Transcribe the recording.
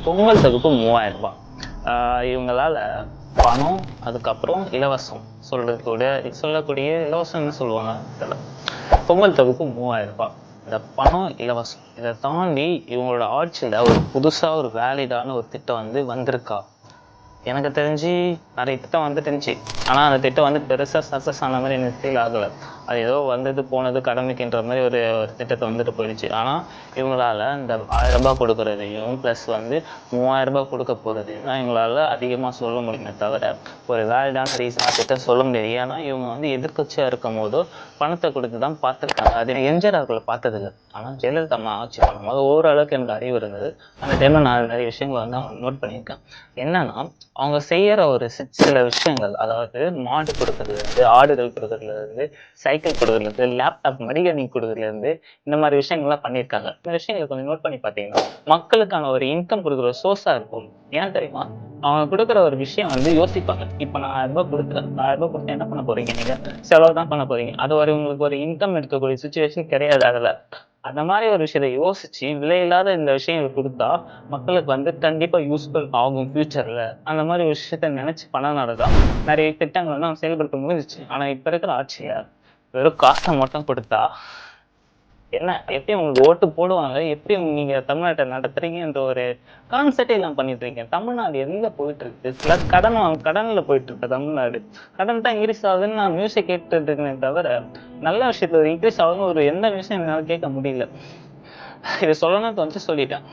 பொங்கல் தொகுப்பு 3000 ரூபாய். இவங்களால பணம், அதுக்கப்புறம் இலவசம் சொல்லக்கூடிய இலவசம்னு சொல்லுவாங்க. பொங்கல் தொகுப்பு 3000 ரூபாய். இந்த பணம், இலவசம் இதை தாண்டி இவங்களோட ஆட்சியில் ஒரு புதுசாக ஒரு வேலிடான ஒரு திட்டம் வந்திருக்கா? எனக்கு தெரிஞ்சு நிறைய திட்டம் வந்துட்டுருந்துச்சு. ஆனால் அந்த திட்டம் பெருசாக சக்ஸஸ் ஆன மாதிரி எனக்கு ஃபீல் ஆகலை. அது ஏதோ வந்தது போனது கடமைக்குன்ற மாதிரி ஒரு திட்டத்தை போயிடுச்சு. ஆனால் இவங்களால இந்த 1000 ரூபாய் கொடுக்குறதையும் ப்ளஸ் 3000 ரூபாய் கொடுக்க போகிறதையும் தான் இவங்களால அதிகமாக சொல்ல முடியுமே தவிர ஒரு வேலிடான ரீசனாக திட்டம் சொல்ல முடியாது. ஏன்னா இவங்க எதிர்க்கட்சியாக இருக்கும் போதோ பணத்தை கொடுத்து தான் பார்த்துருக்காங்க. அது எம்ஜிஆர் அவர்களை பார்த்ததில்லை. ஆனால் ஜெயலலிதா அம்மா ஆட்சி பண்ணும்போது ஓரளவுக்கு எனக்கு அறிவு இருந்தது. அந்த டைமில் நான் நிறைய விஷயங்களை நோட் பண்ணியிருக்கேன். என்னன்னா அவங்க செய்யற ஒரு சில விஷயங்கள், அதாவது மாடு கொடுக்கறதுலேருந்து, ஆடுகள் கொடுக்கறதுலேருந்து, சைக்கிள் கொடுக்கறதுலேருந்து, லேப்டாப் மடிகணினி கொடுக்கறதுலேருந்து இந்த மாதிரி விஷயங்கள்லாம் பண்ணியிருக்காங்க. இந்த விஷயங்களை கொஞ்சம் நோட் பண்ணி பார்த்தீங்கன்னா மக்களுக்கான ஒரு இன்கம் கொடுக்குற சோர்ஸாக இருக்கும். ஏன் தெரியுமா? அவங்க கொடுக்குற ஒரு விஷயம் யோசிப்பாங்க. இப்போ நான் 1000 ரூபாய் கொடுக்குறேன், 1000 ரூபாய் கொடுத்து என்ன பண்ண போறீங்க? நீங்க செலவு தான் பண்ண போறீங்க. அது உங்களுக்கு ஒரு இன்கம் எடுக்கக்கூடிய சுச்சுவேஷன் கிடையாது. அதில் அந்த மாதிரி ஒரு விஷயத்தை யோசிச்சு விலையில்லாத இந்த விஷயங்கள் கொடுத்தா மக்களுக்கு கண்டிப்பா யூஸ்ஃபுல் ஆகும் ஃபியூச்சர்ல. அந்த மாதிரி ஒரு விஷயத்த நினைச்சு பண்ணனாலதான் நிறைய திட்டங்கள் செயல்படுத்த முடிஞ்சிச்சு. ஆனா இப்ப இருக்கிற ஆட்சியை வெறும் காசை மட்டும் கொடுத்தா என்ன எப்படி உங்களுக்கு ஓட்டு போடுவாங்க, எப்படி நீங்க தமிழ்நாட்டை நடத்துறீங்கன்ற ஒரு கான்செப்டே எல்லாம் பண்ணிட்டு இருக்கீங்க. தமிழ்நாடு எங்க போயிட்டு இருக்கு? பிளஸ் கடன்ல போயிட்டு இருக்கு தமிழ்நாடு. கடன் தான் இன்க்ரீஸ் ஆகுதுன்னு நான் மியூசிக் கேட்டுட்டு இருக்கேன் தவிர நல்ல விஷயத்துல இன்க்ரீஸ் ஆகுதுன்னு ஒரு எந்த விஷயம் என்னால கேட்க முடியல. இதை சொல்லணும்னு சொல்லிட்டேன்.